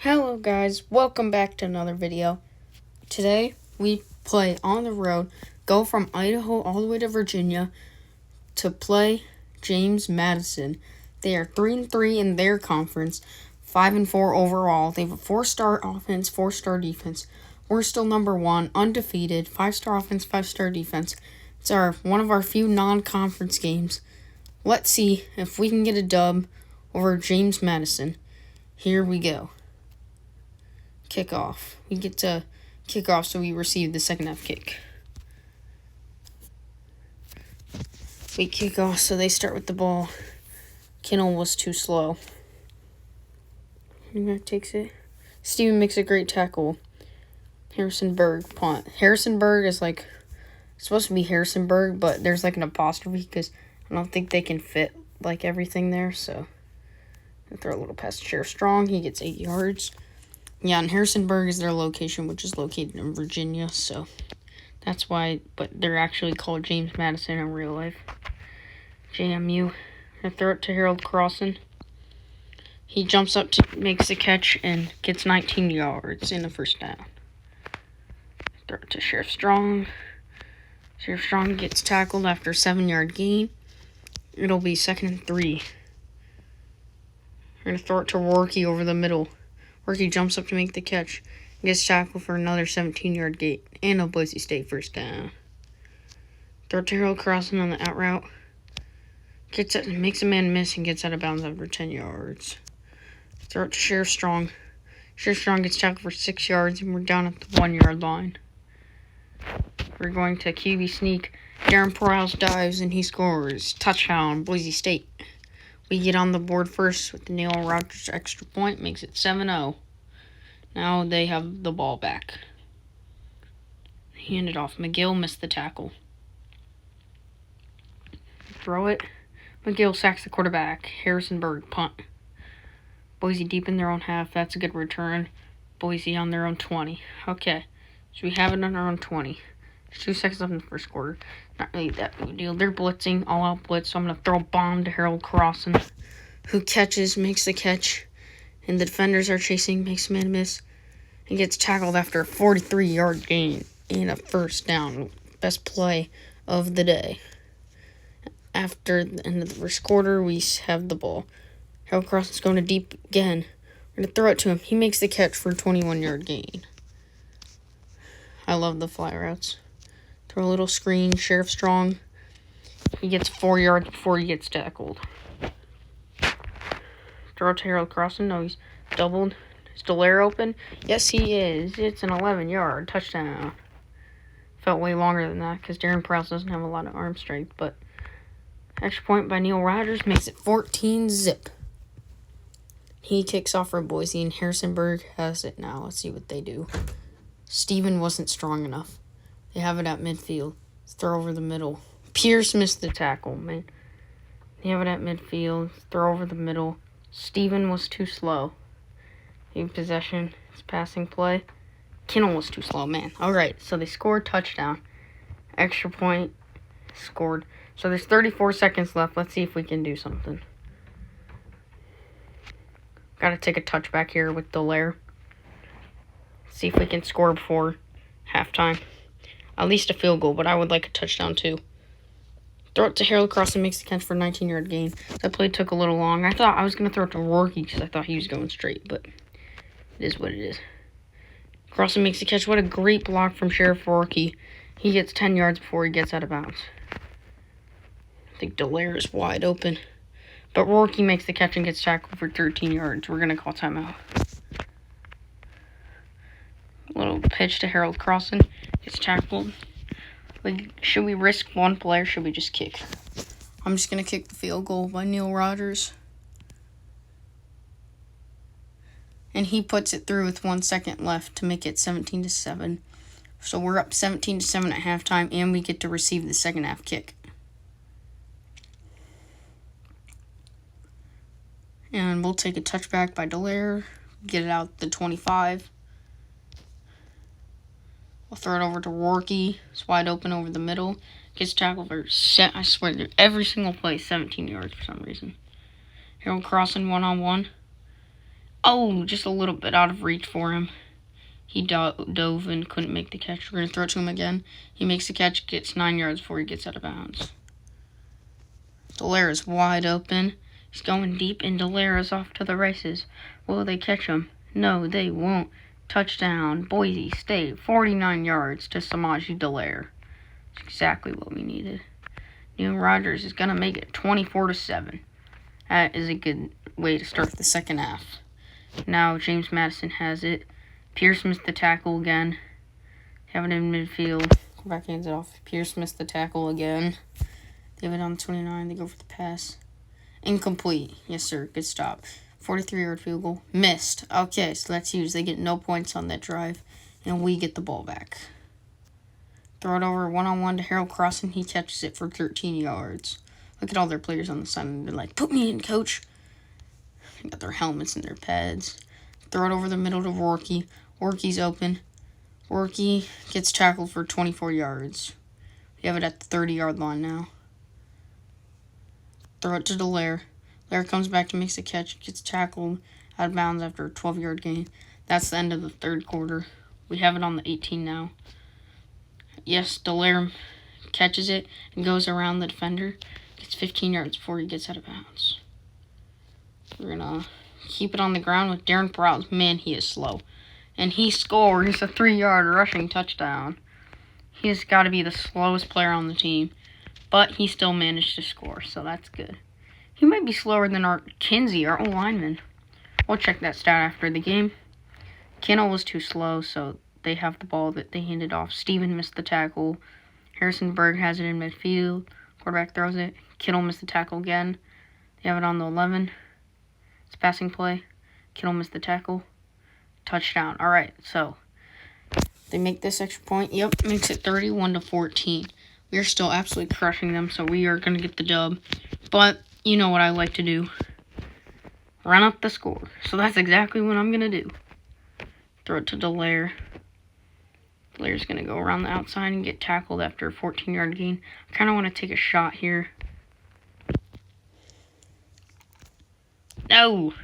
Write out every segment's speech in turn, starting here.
Hello guys, welcome back to another video. Today we play on the road, go from Idaho all the way to Virginia to play James Madison. They are 3-3 in their conference, 5-4 overall. They have a 4-star offense, 4-star defense. We're still number 1, undefeated, 5-star offense, 5-star defense. It's one of our few non-conference games. Let's see if we can get a dub over James Madison. Here we go. Kickoff. We get to kick off, so we receive the second half kick. We kick off, so they start with the ball. Kinnell was too slow. And takes it. Steven makes a great tackle. Harrisonburg punt. Harrisonburg is supposed to be Harrisonburg, but there's an apostrophe because I don't think they can fit everything there. So I throw a little past Sheriff Strong. He gets 8 yards. Yeah, and Harrisonburg is their location, which is located in Virginia, so that's why, but they're actually called James Madison in real life. JMU. I throw it to Harold Crossan. He jumps up, makes a catch, and gets 19 yards in the first down. Throw it to Sheriff Strong. Sheriff Strong gets tackled after a 7-yard gain. It'll be 2nd and 3. We're going to throw it to Rourke over the middle. Rourke jumps up to make the catch. Gets tackled for another 17-yard gain. And a Boise State first down. Throw it to Harold Crossan on the out route. Makes a man miss and gets out of bounds after 10 yards. Throw it to Sheriff Strong. Sheriff Strong gets tackled for 6 yards, and we're down at the 1-yard line. We're going to QB sneak. Darren Prowse dives, and he scores. Touchdown, Boise State. We get on the board first with the Neil Rogers extra point. Makes it 7-0. Now they have the ball back. Hand it off. McGill missed the tackle. Throw it. McGill sacks the quarterback. Harrisonburg punt. Boise deep in their own half. That's a good return. Boise on their own 20. Okay. So we have it on our own 20. There's 2 seconds left in the first quarter. Not really that big a deal. They're blitzing, all-out blitz, so I'm going to throw a bomb to Harold Crossan, who makes the catch, and the defenders are chasing, makes a man miss, and gets tackled after a 43-yard gain and a first down. Best play of the day. After the end of the first quarter, we have the ball. Harold Crossan's going to deep again. We're going to throw it to him. He makes the catch for a 21-yard gain. I love the fly routes. Throw a little screen. Sheriff Strong. He gets 4 yards before he gets tackled. Throw it to Harold Crossan. No, he's doubled. Is Delaire open? Yes, he is. It's an 11-yard touchdown. Felt way longer than that because Darren Prowse doesn't have a lot of arm strength, but extra point by Neil Rogers makes it 14-zip. He kicks off for Boise, and Harrisonburg has it now. Let's see what they do. Steven wasn't strong enough. They have it at midfield. Throw over the middle. Pierce missed the tackle, man. They have it at midfield. Throw over the middle. Steven was too slow. They have possession. It's passing play. Kinnell was too slow, man. All right, so they scored touchdown. Extra point. Scored. So there's 34 seconds left. Let's see if we can do something. Got to take a touchback here with Delaire. See if we can score before halftime. At least a field goal, but I would like a touchdown too. Throw it to Harold Crossan, makes the catch for a 19-yard gain. That play took a little long. I thought I was going to throw it to Rourke because I thought he was going straight, but it is what it is. Crossan makes the catch. What a great block from Sheriff Rourke. He gets 10 yards before he gets out of bounds. I think Delaire is wide open. But Rourke makes the catch and gets tackled for 13 yards. We're going to call timeout. Little pitch to Harold Crossan. Gets tackled. Should we risk one play or should we just kick? I'm just going to kick the field goal by Neil Rogers. And he puts it through with 1 second left to make it 17-7. So we're up 17-7 at halftime, and we get to receive the second half kick. And we'll take a touchback by Delaire. Get it out the 25. We'll throw it over to Rourke. It's wide open over the middle. Gets tackled for I swear, every single play, 17 yards for some reason. Harold Crossan 1-on-1. Oh, just a little bit out of reach for him. He dove and couldn't make the catch. We're going to throw it to him again. He makes the catch, gets 9 yards before he gets out of bounds. Delaire is wide open. He's going deep, and Delaire is off to the races. Will they catch him? No, they won't. Touchdown, Boise State, 49 yards to Samaje Delaire. That's exactly what we needed. Neil Rogers is going to make it 24-7. That is a good way to start the second half. Now James Madison has it. Pierce missed the tackle again. Have it in midfield. Quarterback hands it off. Pierce missed the tackle again. They have it on 29. They go for the pass. Incomplete. Yes, sir. Good stop. 43-yard field goal. Missed. Okay, so that's huge. They get no points on that drive, and we get the ball back. Throw it over one-on-one to Harold Crossan. He catches it for 13 yards. Look at all their players on the side, and they're like, put me in, coach. They got their helmets and their pads. Throw it over the middle to Rourke. Rourke's open. Rourke gets tackled for 24 yards. We have it at the 30-yard line now. Throw it to Delaire. Delaire comes back and makes a catch. Gets tackled out of bounds after a 12-yard gain. That's the end of the third quarter. We have it on the 18 now. Yes, Delaire catches it and goes around the defender. Gets 15 yards before he gets out of bounds. We're going to keep it on the ground with Darren Prowse. Man, he is slow. And he scores a 3-yard rushing touchdown. He's got to be the slowest player on the team. But he still managed to score, so that's good. He might be slower than our Kinsey, our O-lineman. We'll check that stat after the game. Kennel was too slow, so they have the ball that they handed off. Steven missed the tackle. Harrison Berg has it in midfield. Quarterback throws it. Kittle missed the tackle again. They have it on the 11. It's a passing play. Kittle missed the tackle. Touchdown. All right, so they make this extra point. Yep, makes it 31-14. We are still absolutely crushing them, so we are going to get the dub. But you know what I like to do. Run up the score. So that's exactly what I'm going to do. Throw it to Delaire. Delaire's going to go around the outside and get tackled after a 14-yard gain. I kind of want to take a shot here. No!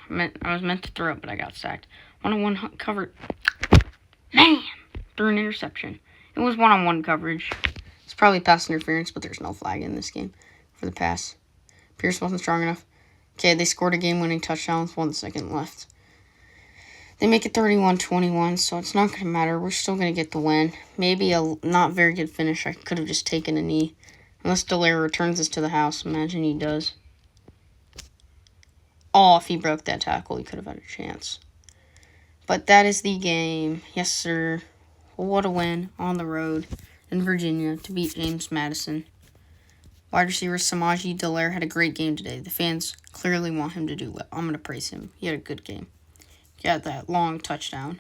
I was meant to throw it, but I got sacked. One-on-one cover. Man! Threw an interception. It was one-on-one coverage. It's probably pass interference, but there's no flag in this game for the pass. Pierce wasn't strong enough. Okay, they scored a game-winning touchdown with 1 second left. They make it 31-21, so it's not going to matter. We're still going to get the win. Maybe a not very good finish. I could have just taken a knee. Unless Delaire returns this to the house. Imagine he does. Oh, if he broke that tackle, he could have had a chance. But that is the game. Yes, sir. What a win on the road in Virginia to beat James Madison. Wide receiver Samaje Delaire had a great game today. The fans clearly want him to do well. I'm going to praise him. He had a good game. Got that long touchdown.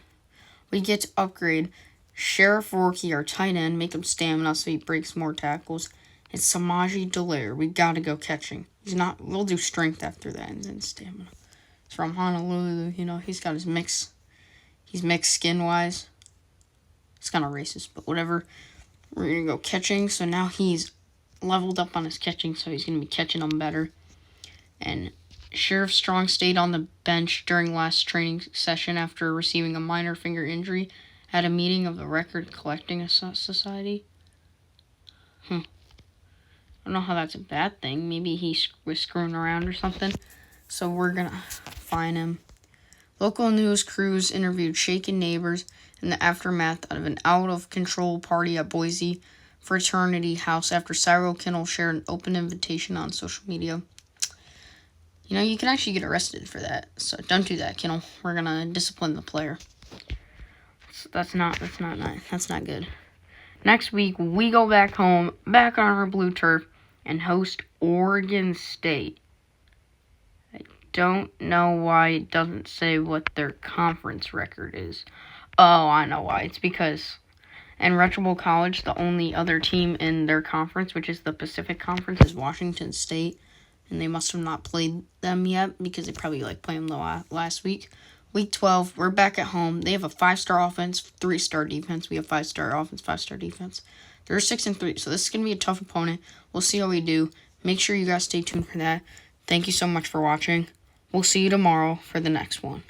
We get to upgrade Sheriff Rourke, our tight end, make him stamina so he breaks more tackles. It's Samaje Delaire. We got to go catching. We'll do strength after that and then stamina. It's from Honolulu, he's got his mix. He's mixed skin-wise. It's kind of racist, but whatever. We're going to go catching, so now he's leveled up on his catching, so he's going to be catching them better. And Sheriff Strong stayed on the bench during last training session after receiving a minor finger injury at a meeting of the Record Collecting Society. I don't know how that's a bad thing. Maybe he was screwing around or something. So we're going to fine him. Local news crews interviewed shaken neighbors in the aftermath of an out-of-control party at Boise fraternity house after Cyril Kinnell shared an open invitation on social media. You can actually get arrested for that. So don't do that, Kinnell. We're going to discipline the player. That's not nice. That's not good. Next week, we go back home, back on our blue turf, and host Oregon State. I don't know why it doesn't say what their conference record is. Oh, I know why. It's because in Retro Bowl College, the only other team in their conference, which is the Pacific Conference, is Washington State. And they must have not played them yet because they probably played them last week. Week 12, we're back at home. They have a 5-star offense, 3-star defense. We have 5-star offense, 5-star defense. They're 6-3, so this is going to be a tough opponent. We'll see how we do. Make sure you guys stay tuned for that. Thank you so much for watching. We'll see you tomorrow for the next one.